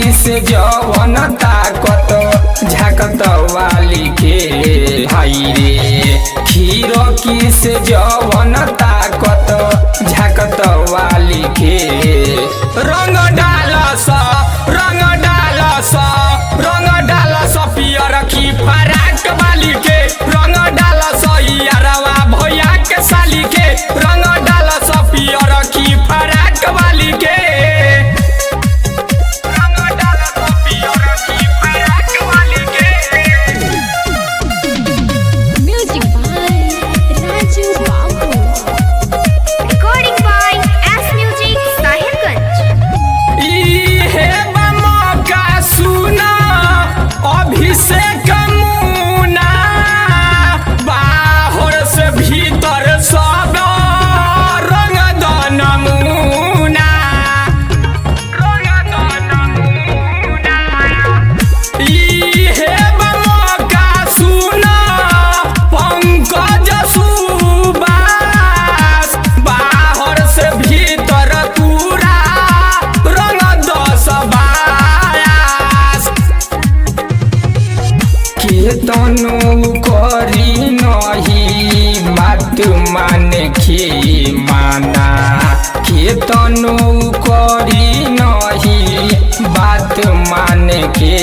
से जवन ताकत झाकत वाली के भाई रे खीरकी से जवन ताकत झाकत वाली के रंग डालस पियर की फराक वाली के रंग डालस यारवा भैया के साली के रंग डालस पियर की फराक वाली के रंग डालस पियर की फराक वाली के। Music by Raju Babu. Recording by S Music Sahibganj. इहे मौका सुना अभिषेक मुना बाहर से भीतर सब रंग दन मुना इहे मौका सुना पंकज सुबास बाहर से भीतर पूरा रंग दस बायास केतनो करी नहीं बात माने के माना केतनो करी नहीं बात माने के